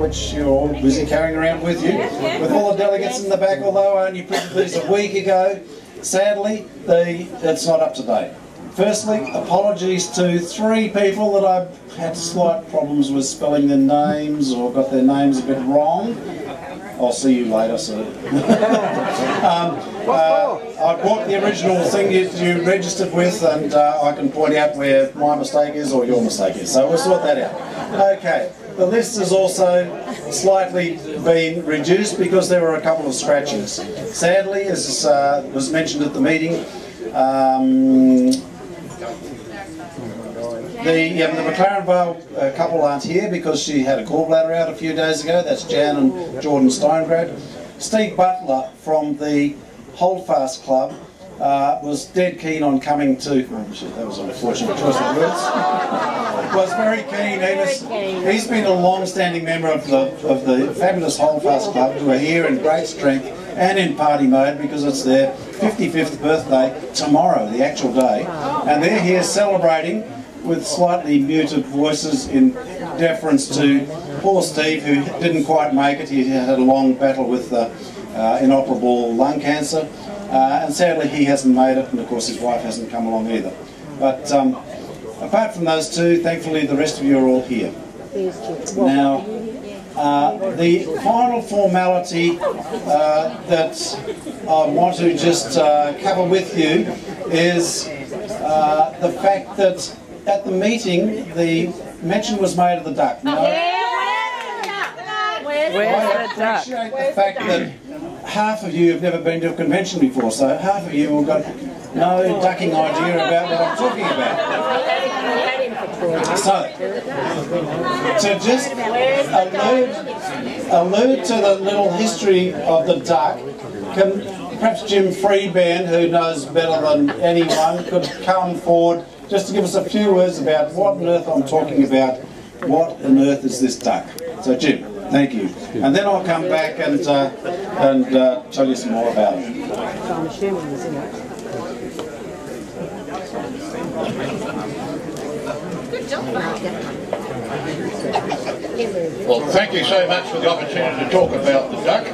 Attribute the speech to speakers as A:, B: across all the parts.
A: which you're all busy carrying around with you, with all the delegates in the back, although I only printed these a week ago. Sadly, it's not up to date. Firstly, apologies to 3 people that I've had slight problems with spelling their names or got their names a bit wrong. I'll see you later, sir. I bought the original thing you registered with, and I can point out where my mistake is or your mistake is, so we'll sort that out. Okay, the list has also slightly been reduced because there were a couple of scratches. Sadly, as was mentioned at the meeting, the McLaren Vale couple aren't here because she had a gallbladder out a few days ago. That's Jan and Jordan Steingrad. Steve Butler from the Holdfast Club was dead keen on coming to... Oh shit, that was an unfortunate choice of words. Was very keen. He's been a long-standing member of the fabulous Holdfast Club, who are here in great strength and in party mode because it's their 55th birthday tomorrow, the actual day, and they're here celebrating with slightly muted voices in deference to poor Steve, who didn't quite make it. He had a long battle with inoperable lung cancer, and sadly he hasn't made it, and of course his wife hasn't come along either. But apart from those 2, thankfully the rest of you are all here. Now, the final formality that I want to just cover with you is the fact that at the meeting, the mention was made of the duck. Now,
B: Where's the duck?
A: I appreciate the fact that half of you have never been to a convention before, so half of you have got no ducking idea about what I'm talking about. So, to just allude to the little history of the duck, can perhaps Jim Freeban, who knows better than anyone, could come forward just to give us a few words about what on earth I'm talking about. What on earth is this duck? So Jim, thank you. And then I'll come back and tell you some more about it.
C: Well, thank you so much for the opportunity to talk about the duck.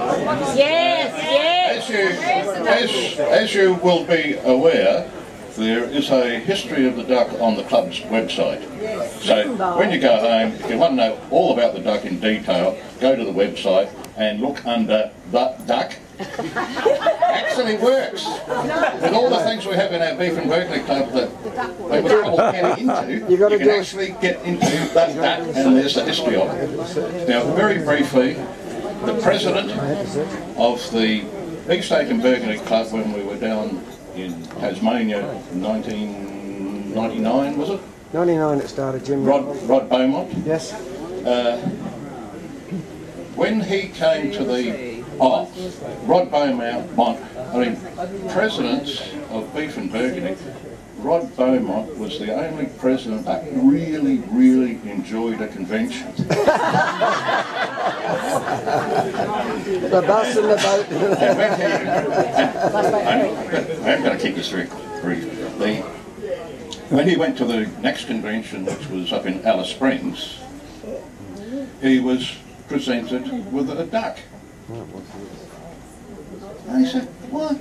B: Yes, yes.
C: As you will be aware, there is a history of the duck on the club's website. So when you go home, if you want to know all about the duck in detail, go to the website and look under the duck. Actually works. With all the things we have in our Beef and Berkeley Club that people trouble getting into, you can actually get into the duck, and there's the history of it. Now, very briefly, the president of the Beefsteak and Burgundy Club when we were down in Tasmania in 1999, was it?
D: 99 it started, Jim.
C: Rod Beaumont?
D: Yes.
C: When he came to the... Rod Beaumont, presidents of Beef and Burgundy, Rod Beaumont was the only president that really, really enjoyed a convention.
D: The bus and the boat.
C: I'm going to keep this very brief. When he went to the next convention, which was up in Alice Springs, he was presented with a duck. And he said, "What?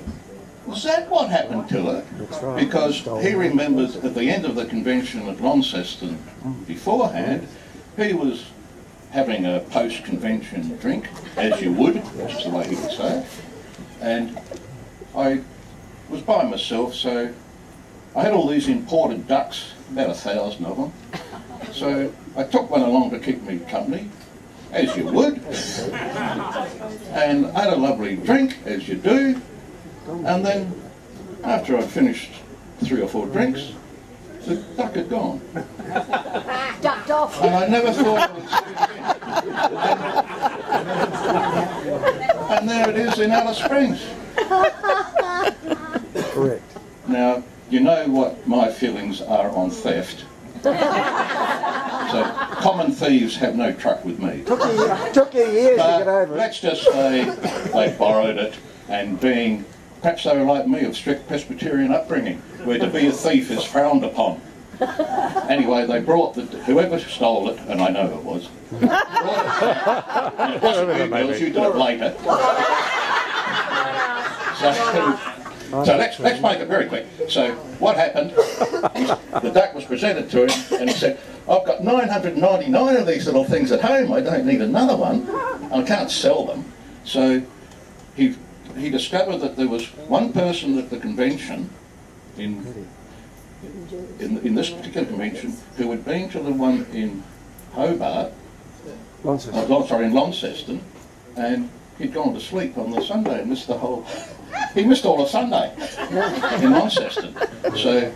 C: Was that what happened to her?"
D: Right.
C: Because he remembers at the end of the convention at Launceston beforehand, he was having a post-convention drink, as you would, which is the way he would say it. And I was by myself, so I had all these imported ducks, about 1,000 of them. So I took one along to keep me company, as you would, and had a lovely drink, as you do, and then after I'd finished 3 or 4 drinks, the duck had gone.
B: Ducked off.
C: And I never thought I would see it again. And there it is in Alice Springs.
D: Correct.
C: Now, you know what my feelings are on theft. So, common thieves have no truck with me.
D: Took you years to get over it.
C: Let's just say they borrowed it, and being, perhaps they were like me, of strict Presbyterian upbringing, where to be a thief is frowned upon. Anyway, they brought whoever stole it, and I know who it was, brought it, and it wasn't you girls, you did it later. So let's make it very quick. So what happened, the duck was presented to him and he said, I've got 999 of these little things at home, I don't need another one, I can't sell them. So he discovered that there was one person at the convention, in this particular convention, who had been to the one in Hobart, in Launceston, and he'd gone to sleep on the Sunday and missed the whole... He missed all of Sunday in Launceston. So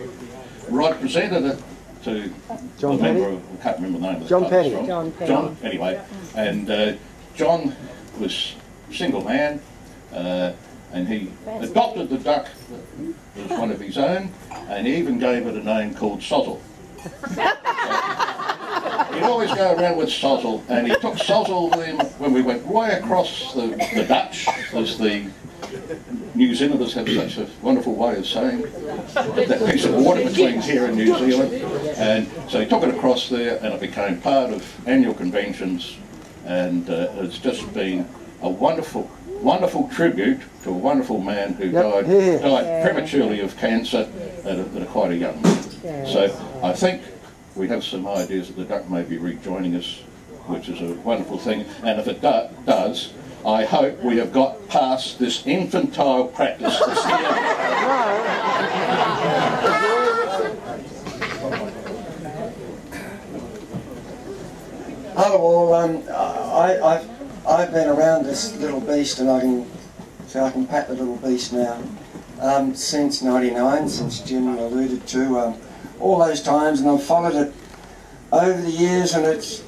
C: Rod presented it to
D: John
C: the member of, I can't remember the name of the
D: John
C: club
D: Penny.
C: it's from.
B: John Penny.
C: John, anyway. And John was a single man, and he adopted the duck as one of his own, and he even gave it a name called Sozzle. He'd always go around with Sozzle, and he took Sozzle with him when we went right across the Dutch, as the New Zealanders have such a wonderful way of saying, that piece of water between here and New Zealand. And so he took it across there, and it became part of annual conventions, and it's just been a wonderful, wonderful tribute to a wonderful man who died prematurely of cancer at quite a young age. So I think we have some ideas that the duck may be rejoining us, which is a wonderful thing, and if it does, I hope we have got past this infantile practice of stealing.
D: Hello all, I've been around this little beast, and I can pat the little beast now, since '99, since Jim alluded to, all those times, and I've followed it over the years, and it's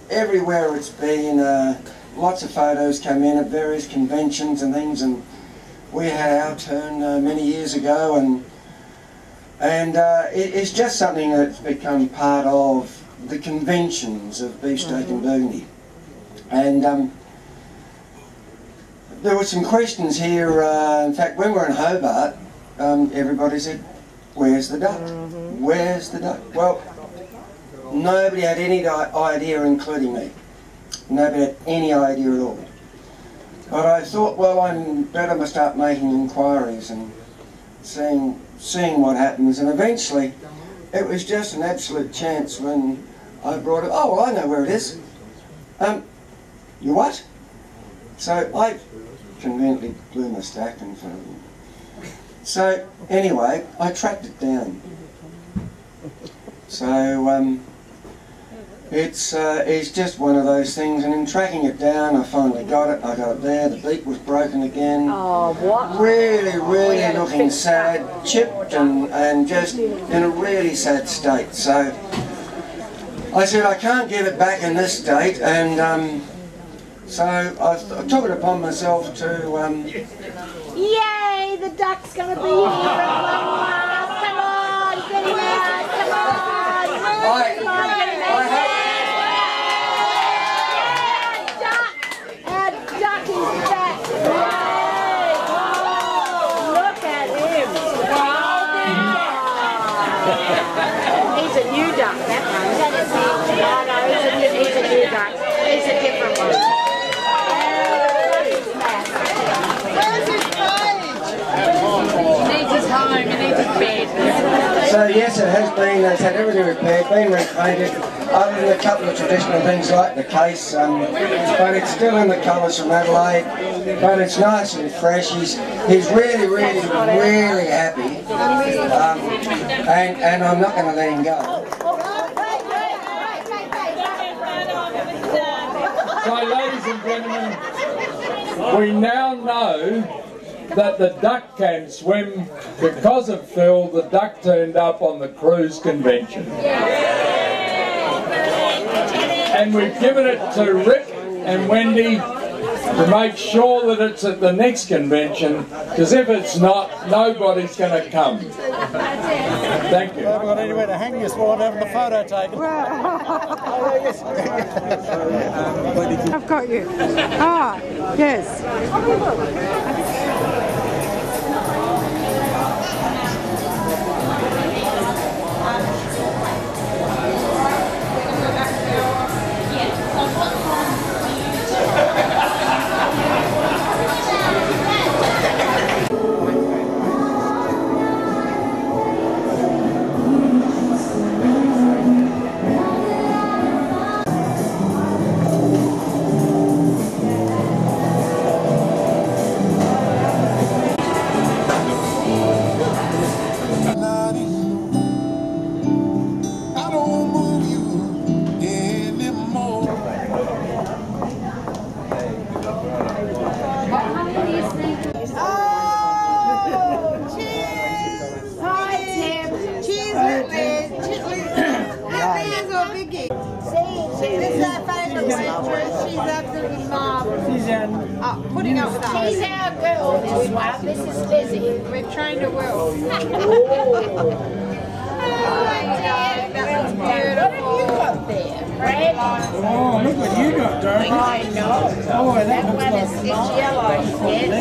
D: everywhere it's been. Lots of photos come in at various conventions and things, and we had our turn many years ago, and it's just something that's become part of the conventions of beefsteak and burgundy. And there were some questions here. In fact, when we were in Hobart, everybody said, "Where's the duck? Where's the duck?" Well, nobody had any idea, including me. Nobody had any idea at all. But I thought, well, I'm better start making inquiries and seeing what happens. And eventually, it was just an absolute chance when I brought it. Oh, well, I know where it is. You what? So I conveniently blew my stack and so anyway, I tracked it down. So it's just one of those things, and in tracking it down, I finally got it. I got it there. The beak was broken again.
B: Oh, what?
D: Really, really looking sad, chipped, and just in a really sad state. So I said I can't give it back in this state, and so I took it upon myself to.
B: Yay! The duck's gonna be here in 1 month. Come on, get him out! Come on! Come on, get him out! Duck is back! Yay! Oh, look at him! Wow. He's a new duck, that one. No, he's a new duck. He's a different one.
D: So yes, it has been, it's had everything repaired, been repainted, other than a couple of traditional things like the case, but it's still in the colours from Adelaide, but it's nice and fresh. He's really, really, really happy, and I'm not going to let him go.
E: So ladies and gentlemen, we now know that the duck can swim because of Phil. The duck turned up on the cruise convention. And we've given it to Rick and Wendy to make sure that it's at the next convention, because if it's not, nobody's going to come. Thank you.
F: I haven't got anywhere to hang this while I'm having the photo taken.
G: I've got you. Ah, yes.
H: nobody. I don't move you anymore.
B: Oh, cheers! Hi, Tim. Cheers, Liz. Liz or Vicky? This is our favourite waitress. She's absolutely marvellous. Putting up with us. She's our girl, this one. This is Lizzie. We've trained her well. Oh, Tim, that was beautiful. What have you got there? Bread?
F: Oh, look what you got, Dorothy.
B: I know.
F: Oh,
B: That one is yellow, yes.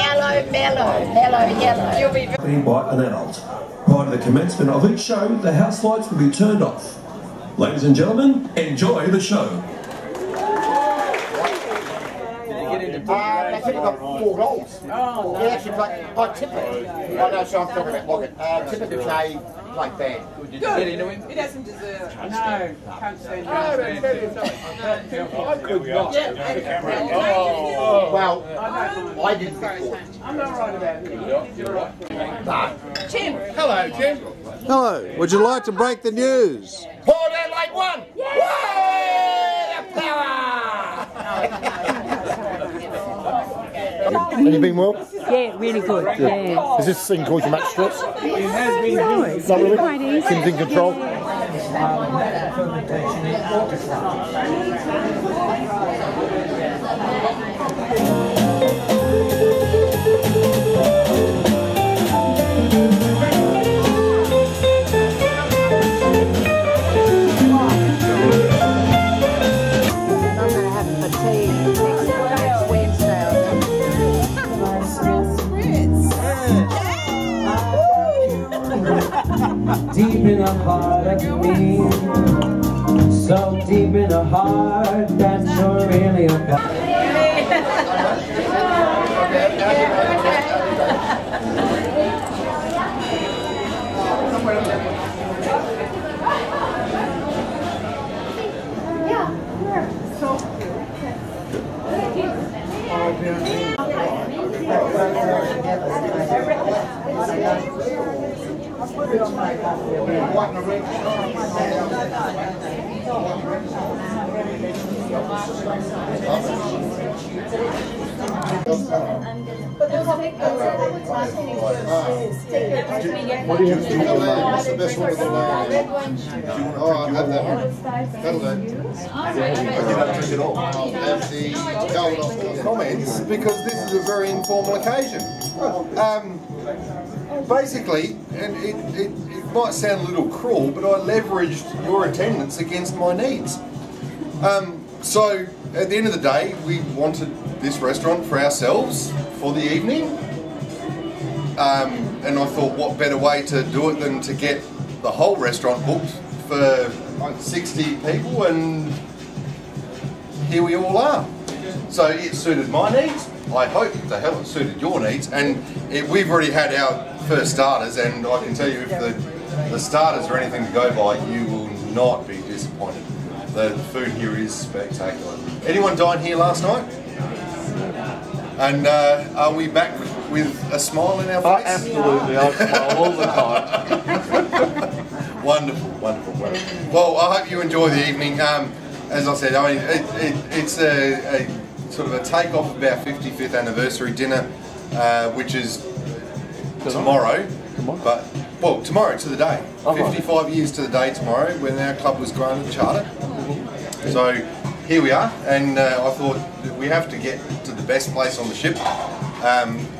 B: Yellow, mellow, yellow. You'll be
I: by an adult. Prior to the commencement of each show, the house lights will be turned off. Ladies and gentlemen, enjoy the show.
J: They said you got $4. Oh, you actually play, typically, I know, so I'm talking about Morgan. Typically play like band. Did you get into him? It hasn't deserved. No, can't stand it. I could not. Well, I didn't get caught. I'm not right about it. You're right. Tim. Hello, Tim.
A: Hello, would you like to break the news?
J: Pour that like one. Yeah! The power!
K: Have you been well?
G: Yeah, really good. Yeah.
K: Has this thing caused you much stress?
G: It has been. No, it's
K: Not really?
G: quite easy.
K: Things in control?
L: Deep in the heart of me, so deep in the heart that you're really a
K: What do you have to do with the line?
H: What's the best one with the line? Oh, I'll have that one. That'll do. I'll have the gold off the comments because this is a very informal occasion. Basically, and it might sound a little cruel, but I leveraged your attendance against my needs. So at the end of the day, we wanted this restaurant for ourselves for the evening. And I thought, what better way to do it than to get the whole restaurant booked for 60 people, and here we all are. So it suited my needs. I hope the hell it suited your needs, and we've already had our first starters, and I can tell you if the starters are anything to go by, you will not be disappointed. The food here is spectacular. Anyone dine here last night? And are we back with a smile in our face?
K: Absolutely, I smile all the time.
H: Wonderful, wonderful, wonderful. Well, I hope you enjoy the evening. As I said, I mean, it's a sort of a take-off of our 55th anniversary dinner, which is tomorrow. But, well, tomorrow to the day. 55 years to the day tomorrow when our club was granted charter. So here we are, and I thought that we have to get to the best place on the ship.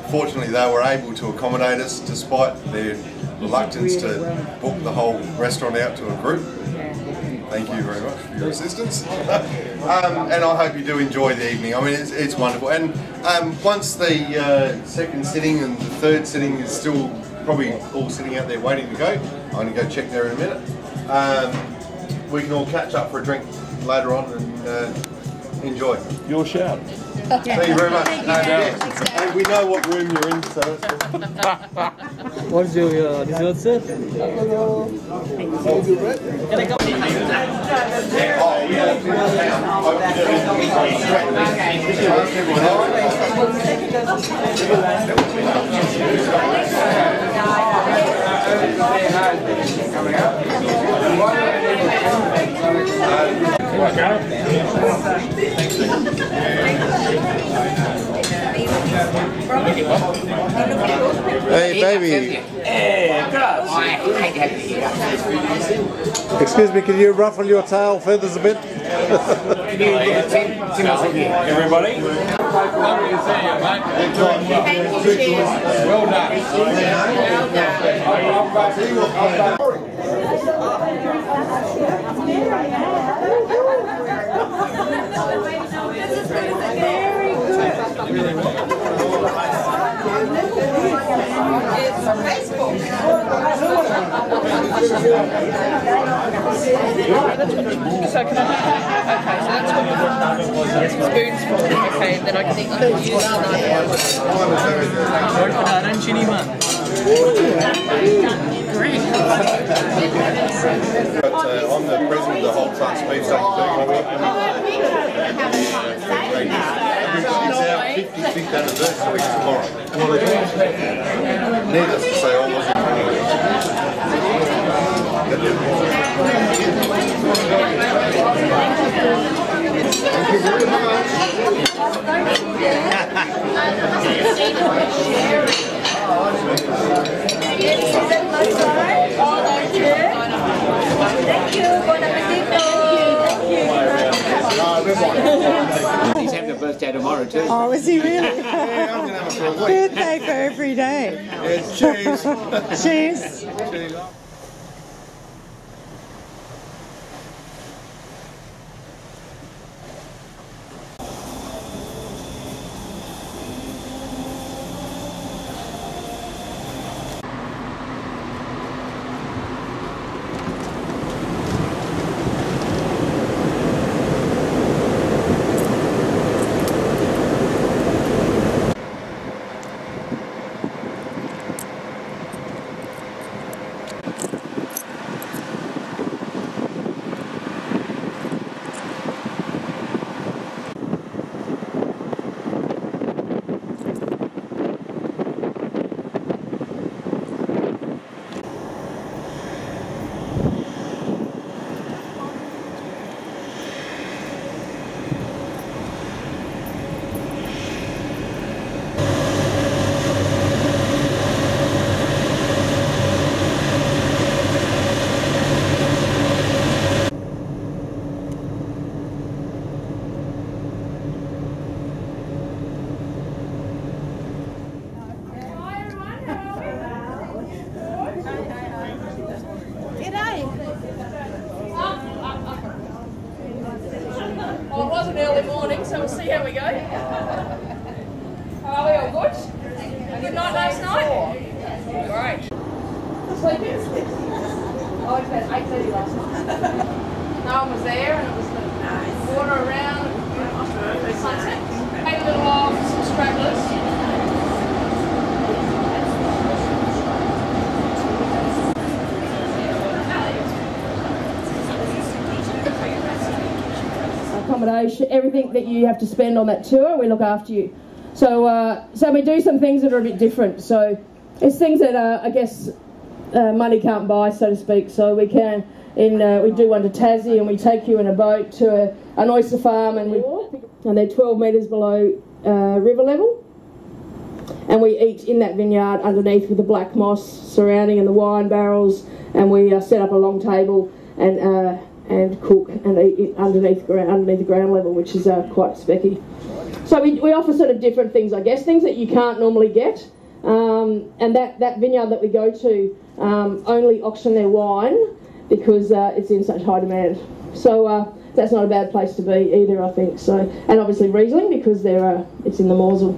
H: Fortunately, they were able to accommodate us despite their reluctance to book the whole restaurant out to a group. Thank you very much for your assistance. And I hope you do enjoy the evening. I mean, it's wonderful. And once the second sitting and the third sitting is still probably all sitting out there waiting to go, I'm going to go check there in a minute. We can all catch up for a drink later on and enjoy.
K: Your shout.
H: Thank you very much.
K: And we know what room you're in, so that's good.
L: What's your dessert, sir?
H: Can I go? Oh,
K: Hey, baby. Excuse me, can you ruffle your tail feathers a bit?
E: Everybody. Lovely to see you, mate. Well done.
M: So can I okay, so that's what spoons for. Okay, then I can use
H: But I'm the president of the whole Clarks Beef Steak It's our 55th anniversary tomorrow. Needless to say, I wasn't Thank you very much.
N: He's having a birthday tomorrow too.
O: Oh, is he really?
H: Yeah, I'm going to have it for a week.
O: Birthday for every day.
H: Yeah, cheers.
O: Cheers.
H: Cheers.
M: Well, it was an early morning, so we'll see how we go. Are we all good? Good night last night? Great. Sleeping? I went to bed at 8:30 last night. No one was there, and it was the water around, the sunset. Ate a little while for some stragglers. Accommodation, everything that you have to spend on that tour, we look after you. So so we do some things that are a bit different. So it's things that I guess money can't buy, so to speak. So we can, we do one to Tassie, and we take you in a boat to an oyster farm, and they're 12 metres below river level. And we eat in that vineyard underneath with the black moss surrounding and the wine barrels, and we set up a long table and cook and eat underneath the ground level, which is quite specky. So we offer sort of different things, I guess, things that you can't normally get. And that vineyard that we go to only auction their wine because it's in such high demand. So that's not a bad place to be either, I think. So, and obviously Riesling because it's in the Morsel.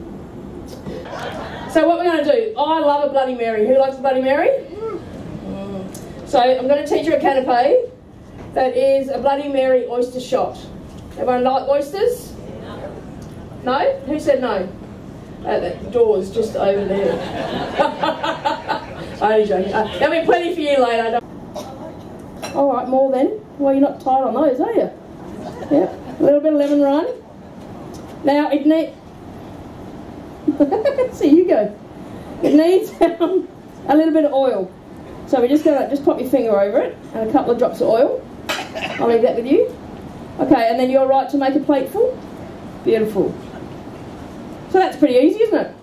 M: So what we're going to do, I love a Bloody Mary. Who likes a Bloody Mary? So I'm going to teach you a canapé. That is a Bloody Mary oyster shot. Everyone like oysters? No? Who said no? The door's just over there. Only joking. There'll be plenty for you later. Alright, more then. Well, you're not tight on those, are you? Yep. A little bit of lemon rind. Now, it needs... See, you go. It needs a little bit of oil. So we're just going to pop your finger over it and a couple of drops of oil. I'll leave that with you. Okay, and then you're right to make a plate full? Beautiful. So that's pretty easy, isn't it?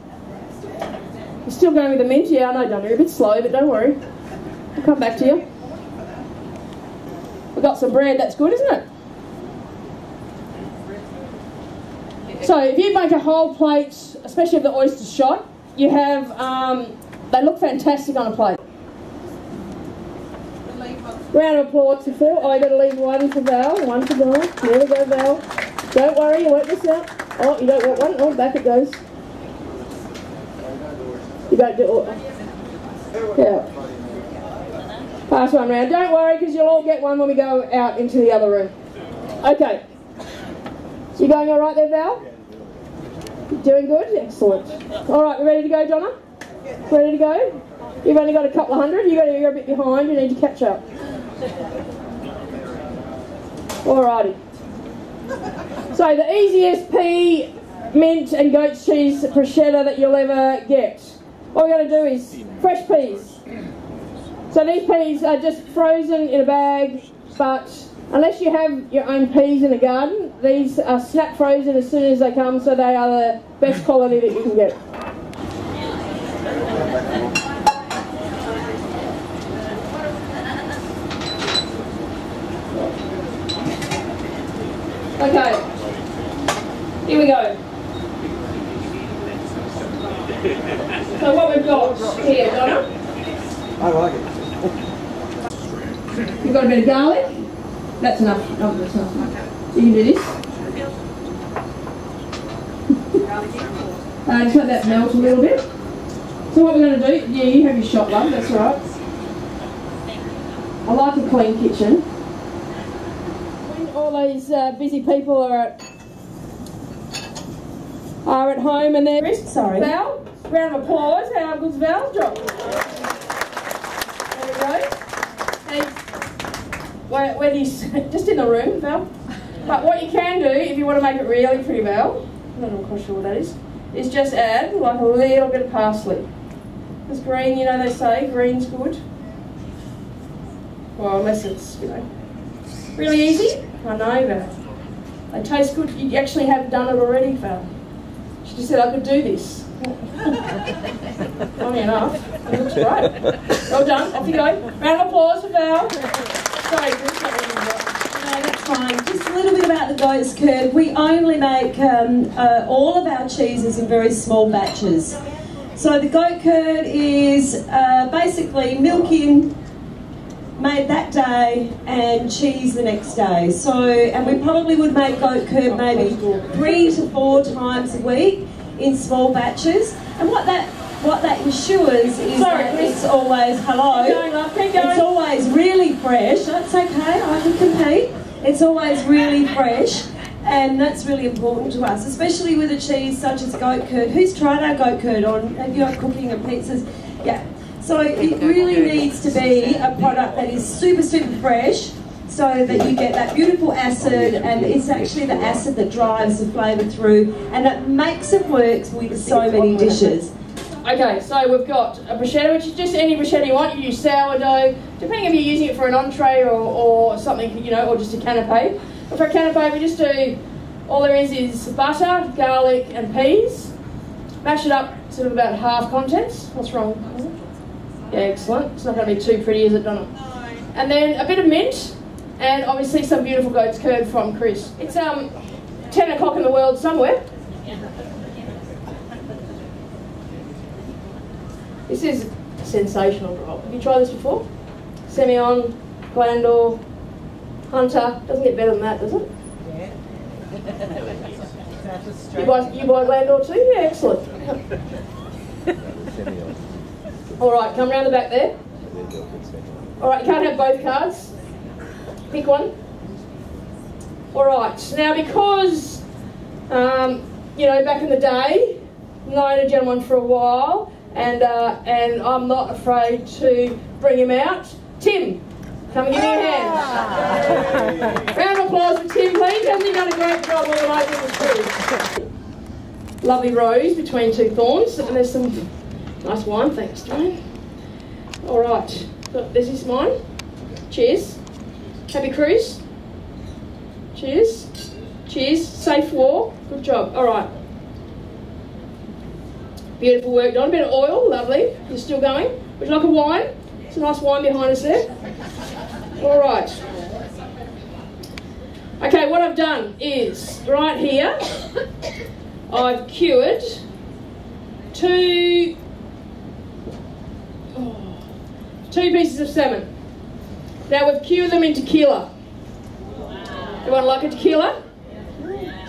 M: You're still going with the mint? Yeah, I know, Donna, you're a bit slow, but don't worry. I'll come back to you. We've got some bread, that's good, isn't it? So if you make a whole plate, especially of the oyster shot, you have, they look fantastic on a plate. Round of applause for Phil. Oh, you've got to leave one for Val, one for Donna. There we go, Val. Don't worry, you won't miss out. Oh, you don't want one? Oh, back it goes. You don't do it. Yeah. Pass one round. Don't worry, because you'll all get one when we go out into the other room. Okay. You going all right there, Val? You doing good? Excellent. All right, we ready to go, Donna? Ready to go? You've only got a couple of hundred. You're a bit behind. You need to catch up. Alrighty. So the easiest pea, mint and goat's cheese bruschetta that you'll ever get. What we're going to do is fresh peas. So these peas are just frozen in a bag, but unless you have your own peas in the garden, these are snap frozen as soon as they come, so they are the best quality that you can get. Okay, here we go. So what we've got here, Donna?
D: I like it.
M: You've got a bit of garlic. That's enough. Oh, that's enough. You can do this. Just let that melt a little bit. So what we're going to do, yeah, you have your shot, love, that's right. I like a clean kitchen. When all these busy people are at home and they're... Sorry. Val, round of applause. How good's Val's job? There we go. Where do you... just in the room, Val. But what you can do, if you want to make it really pretty, Val, I'm not quite sure what that is just add like a little bit of parsley. Because green, you know they say, green's good. Well, unless it's, you know, really easy. I know, Val. They taste good. You actually have done it already, Val. She just said I could do this. Funny enough, it looks great. Well done, off you go. Round of applause for Val. Sorry, Chris.
P: No, that's fine. Just a little bit about the goat's curd. We only make all of our cheeses in very small batches. So the goat curd is basically milk in, made that day, and cheese the next day. So, and we probably would make goat curd maybe 3 to 4 times a week in small batches. And what that ensures is that it's always, it's always really fresh. That's okay, I can compete. It's always really fresh, and that's really important to us, especially with a cheese such as goat curd. Who's tried our goat curd on, you know, cooking and pizzas? Yeah. So it really needs to be a product that is super, super fresh, so that you get that beautiful acid, and it's actually the acid that drives the flavour through, and it makes it work with so many dishes.
M: Okay, so we've got a bruschetta, which is just any bruschetta you want. You use sourdough, depending if you're using it for an entree or something, you know, or just a canapé. But for a canapé, we just do, all there is butter, garlic and peas. Mash it up to about half contents. What's wrong? Yeah, excellent. It's not going to be too pretty, is it, Donna? And then a bit of mint, and obviously some beautiful goat's curd from Chris. It's 10 o'clock in the world somewhere. This is a sensational drop. Have you tried this before? Semillon, Glandor, Hunter. Doesn't get better than that, does it? Yeah. You buy Glandor too? Yeah, excellent. All right, come round the back there. All right, you can't have both cards. Pick one. All right, now because, you know, back in the day, known a gentleman for a while, and I'm not afraid to bring him out. Tim, come and give me a hand. Round of applause for Tim, please. Hasn't he done a great job all the way through the food? Lovely rose between two thorns, and there's some nice wine, thanks, Dwayne. All right, this is mine. Cheers. Happy cruise. Cheers. Cheers. Cheers. Safe war. Good job. All right. Beautiful work, Don. A bit of oil. Lovely. You're still going. Would you like a wine? There's a nice wine behind us there. All right. Okay, what I've done is, right here, I've cured two pieces of salmon. Now we've cured them in tequila. Everyone like a tequila?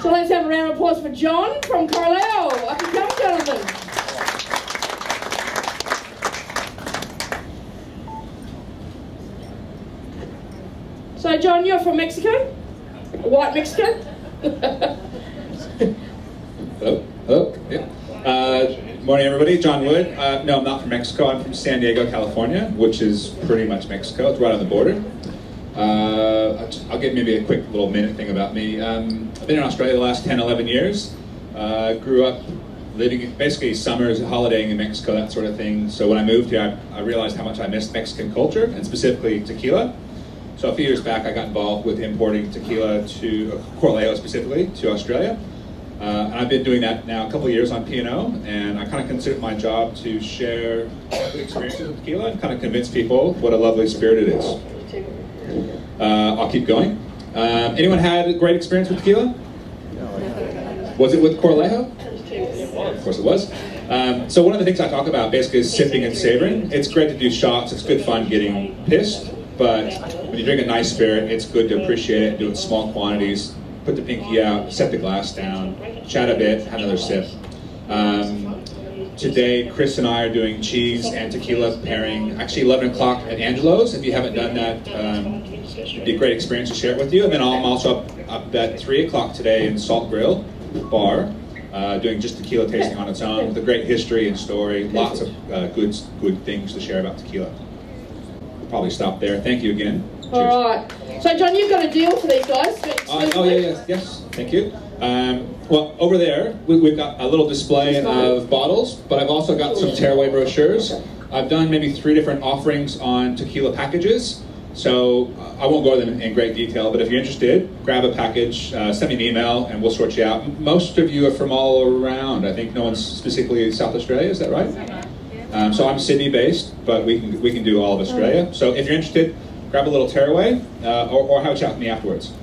M: So let's have a round of applause for John from Coraleo. Up you come, Jonathan. So John, you're from Mexico? White Mexico?
Q: Hello. Yeah. Morning, everybody. John Wood. No, I'm not from Mexico. I'm from San Diego, California, which is pretty much Mexico. It's right on the border. I'll give maybe a quick little minute thing about me. I've been in Australia the last 10, 11 years. Grew up living, basically summers, holidaying in Mexico, that sort of thing. So when I moved here, I realized how much I missed Mexican culture, and specifically tequila. So a few years back, I got involved with importing tequila to Coraleo specifically to Australia. And I've been doing that now a couple of years on P&O, and I kind of consider it my job to share good experiences with tequila and kind of convince people what a lovely spirit it is. I'll keep going. Anyone had a great experience with tequila? Was it with Coraleo? Of course it was. So one of the things I talk about basically is sipping and savoring. It's great to do shots, it's good fun getting pissed, but when you drink a nice spirit, it's good to appreciate it and do it in small quantities. Put the pinky out, set the glass down, chat a bit, have another sip. Today, Chris and I are doing cheese and tequila pairing, actually 11 o'clock at Angelo's. If you haven't done that, it'd be a great experience to share it with you. And then I'm also up at 3 o'clock today in Salt Grill Bar, doing just tequila tasting on its own, with a great history and story, lots of good things to share about tequila. We'll probably stop there. Thank you again.
M: All right. So, John, you've got a deal for these guys.
Q: Yes. Thank you. Well, over there, we've got a little display of bottles, but I've also got some tearaway brochures. I've done maybe 3 different offerings on tequila packages, so I won't go over them in great detail, but if you're interested, grab a package, send me an email, and we'll sort you out. Most of you are from all around. I think no one's specifically in South Australia, is that right? So I'm Sydney-based, but we can do all of Australia. So if you're interested, grab a little tearaway, or have a chat with me afterwards.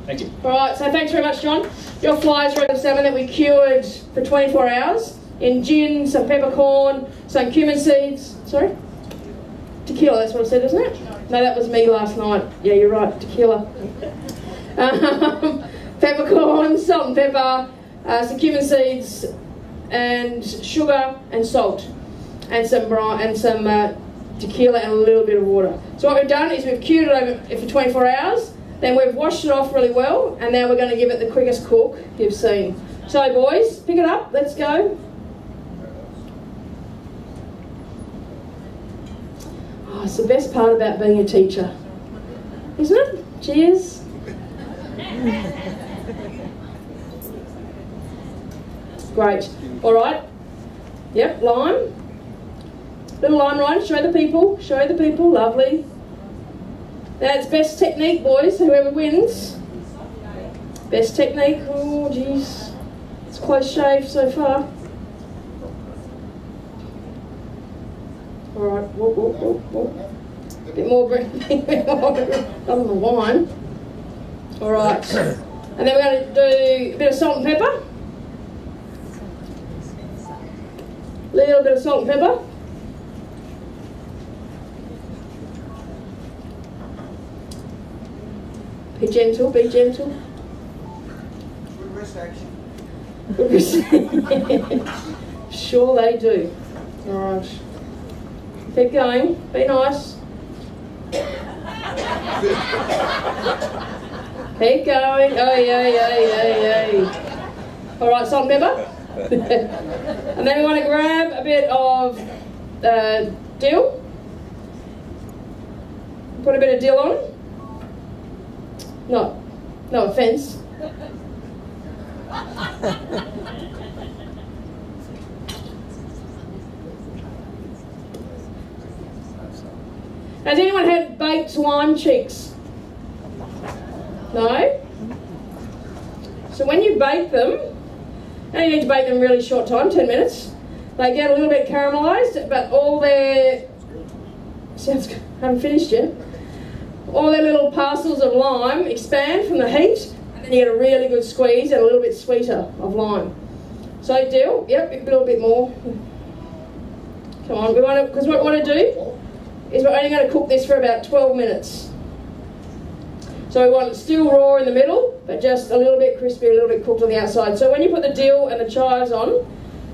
Q: Thank you.
M: All right, so thanks very much, John. Your flies are of salmon that we cured for 24 hours in gin, some peppercorn, some cumin seeds. Sorry? Tequila, that's what I said, isn't it? No, that was me last night. Yeah, you're right, tequila. Peppercorn, salt and pepper, some cumin seeds, and sugar and salt, and some tequila and a little bit of water. So what we've done is we've cured it for 24 hours, then we've washed it off really well, and now we're going to give it the quickest cook you've seen. So boys, pick it up, let's go. Oh, it's the best part about being a teacher, isn't it? Cheers. Great. All right. Yep, lime. Little lime rind, show the people, lovely. That's best technique, boys, whoever wins. Best technique, oh geez. It's close shave so far. Alright, whoop. A bit more, other than the wine. Alright, and then we're going to do a bit of salt and pepper. Little bit of salt and pepper. Be gentle, be gentle.
D: Good wrist action.
M: Good wrist. Sure they do. Alright. Keep going. Be nice. Keep going. Oh, yeah. Alright, salt and pepper. And then we want to grab a bit of dill. Put a bit of dill on. No offence. Has anyone had baked lime cheeks? No? So when you bake them, you only need to bake them a really short time, 10 minutes. They get a little bit caramelised, but all their, haven't finished yet, all their little parcels of lime expand from the heat, and then you get a really good squeeze and a little bit sweeter of lime. So dill, yep, a little bit more. Come on, because what we want to do is we're only going to cook this for about 12 minutes. So we want it still raw in the middle, but just a little bit crispy, a little bit cooked on the outside. So when you put the dill and the chives on,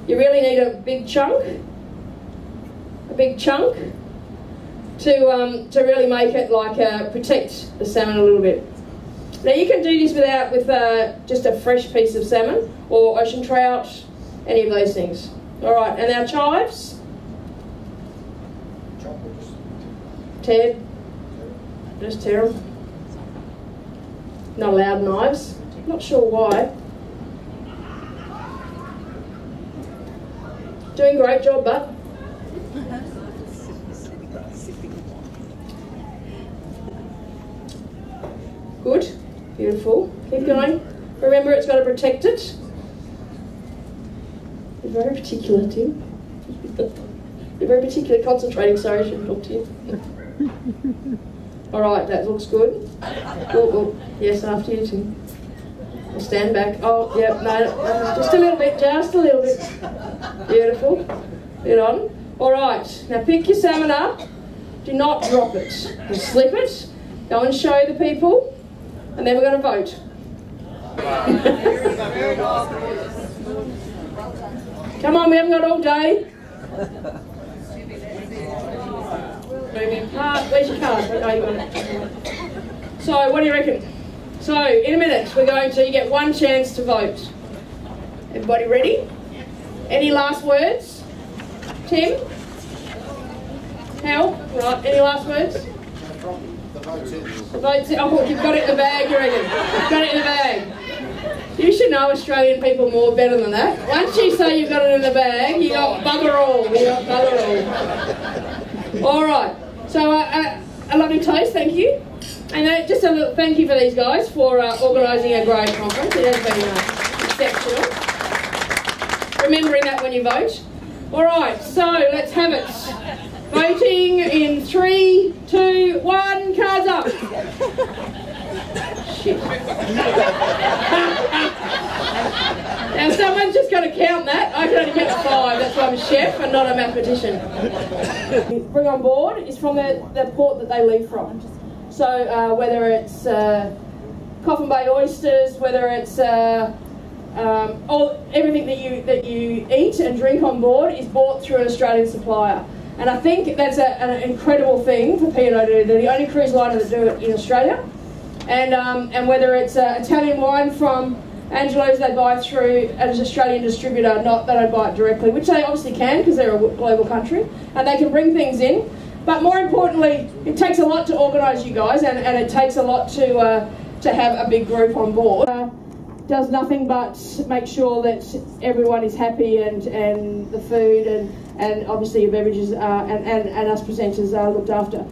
M: you really need a big chunk to really make it like protect the salmon a little bit. Now you can do this with just a fresh piece of salmon or ocean trout, any of those things. All right, and our chives. Ted, just tear them. Not allowed knives. Not sure why. Doing a great job, bud. Good. Beautiful. Keep going. Remember, it's got to protect it. You're very particular, Tim. You're very particular. Concentrating. Sorry, I shouldn't talk to you. All right, that looks good. Oh, yes, after you, Tim. Stand back. Oh, yeah, no, just a little bit, just a little bit. Beautiful. Get on. All right, now pick your salmon up. Do not drop it. Just slip it. Go and show the people, and then we're going to vote. Come on, we haven't got all day. Where's your card? Oh, you got it. So, what do you reckon? So, in a minute, we're going to get one chance to vote. Everybody ready? Any last words? Tim? Hal? Right, any last words? The vote's in. Oh, you've got it in the bag, you reckon? You've got it in the bag. You should know Australian people more better than that. Once you say you've got it in the bag, you got bugger all. You got bugger all. All right. So, a lovely toast, thank you. And just a little thank you for these guys for organising a great conference. It has been exceptional. Remembering that when you vote. All right, so let's have it. Voting in 3, 2, 1. Cards up. Shit. Now someone's just got to count that. I can only get 5. That's why I'm a chef and not a mathematician. Bring on board is from the port that they leave from. So whether it's Coffin Bay oysters, whether it's everything that you eat and drink on board is bought through an Australian supplier. And I think that's an incredible thing for P&O to do. They're the only cruise liner that do it in Australia. And whether it's Italian wine from Angelo's, they buy through an Australian distributor, they don't buy it directly, which they obviously can because they're a global country, and they can bring things in. But more importantly, it takes a lot to organise you guys, and it takes a lot to have a big group on board. Does nothing but make sure that everyone is happy and the food and obviously your beverages and us presenters are looked after.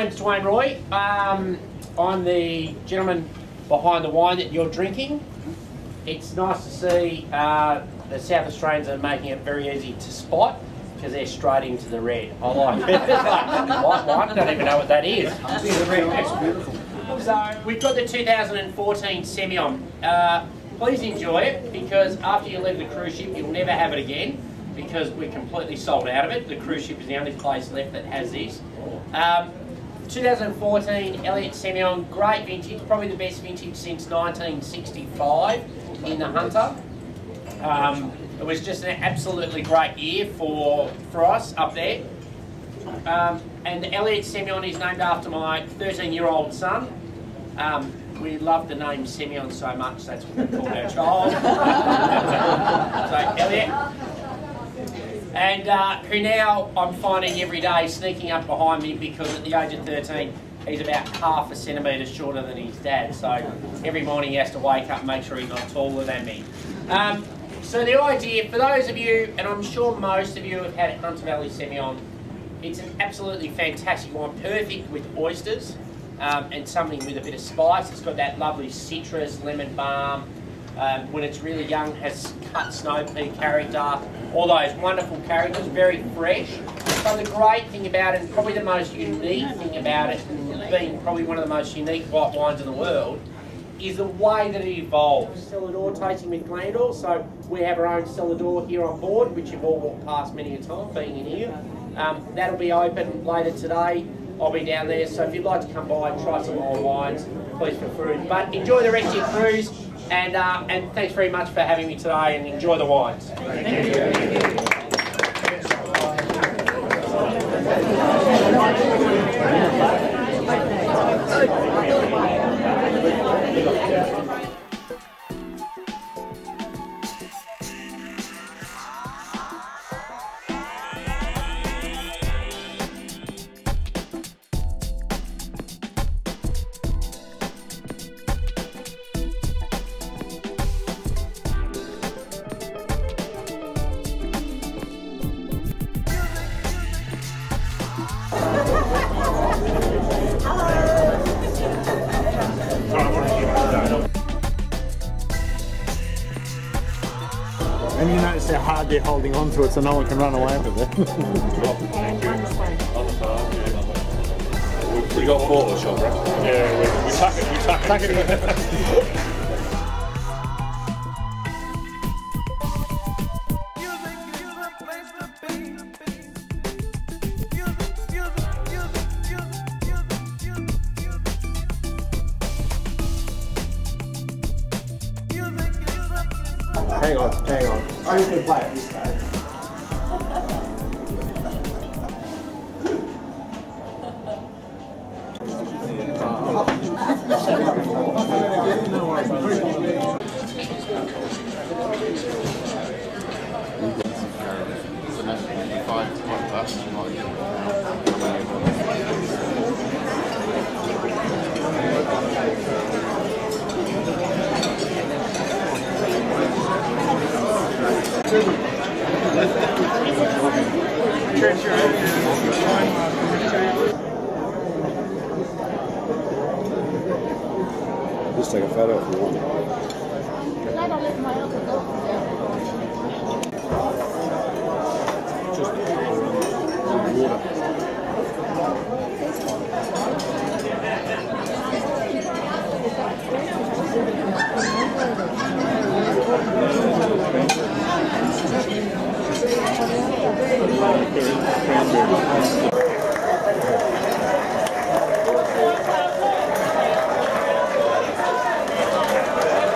R: name's Dwayne Roy. I'm the gentleman behind the wine that you're drinking. It's nice to see the South Australians are making it very easy to spot because they're straight into the red. I like it. It's like, white wine, I don't even know what that is. The red. That's beautiful. So we've got the 2014 Semillon. Please enjoy it, because after you leave the cruise ship you'll never have it again, because we're completely sold out of it. The cruise ship is the only place left that has this. 2014 Elliott Semillon, great vintage, probably the best vintage since 1965 in the Hunter. It was just an absolutely great year for us up there. And the Elliott Semillon is named after my 13-year-old son. We love the name Semillon so much, that's what we called our child. So Elliott. And who now I'm finding every day sneaking up behind me, because at the age of 13 he's about half a centimetre shorter than his dad. So every morning he has to wake up and make sure he's not taller than me. So the idea, for those of you, and I'm sure most of you have had Hunter Valley Semillon, it's an absolutely fantastic wine, perfect with oysters and something with a bit of spice. It's got that lovely citrus, lemon balm. When it's really young, has cut snow pea character, all those wonderful characters, very fresh. So the great thing about it, and probably the most unique thing about it, and being probably one of the most unique white wines in the world, is the way that it evolves. Cellador tasting with Glandor, so we have our own Cellador here on board, which you've all walked past many a time, being in here. That'll be open later today. I'll be down there, so if you'd like to come by and try some more wines, please feel free. But enjoy the rest of your cruise, and thanks very much for having me today, and enjoy the wines. Thank you.
K: And you notice how hard they're holding on to it so no one can run away with it.
C: We got Photoshop, right?
K: Yeah, we tuck it in. Hang on. I need to play it this time.
S: Just take a photo if you want. Just water.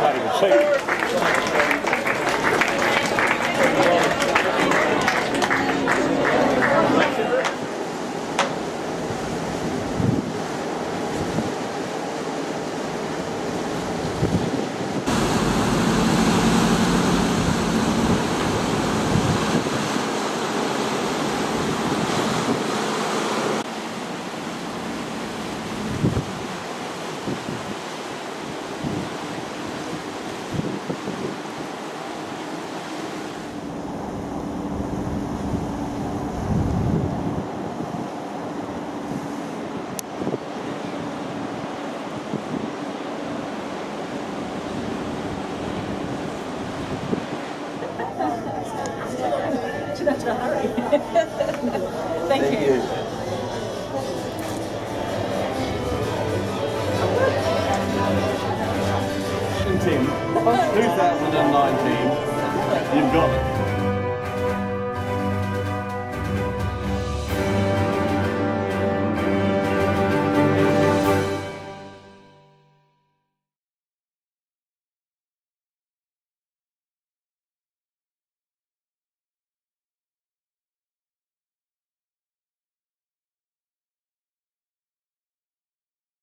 K: Can't even see.
T: Tim, 2019, you've got it.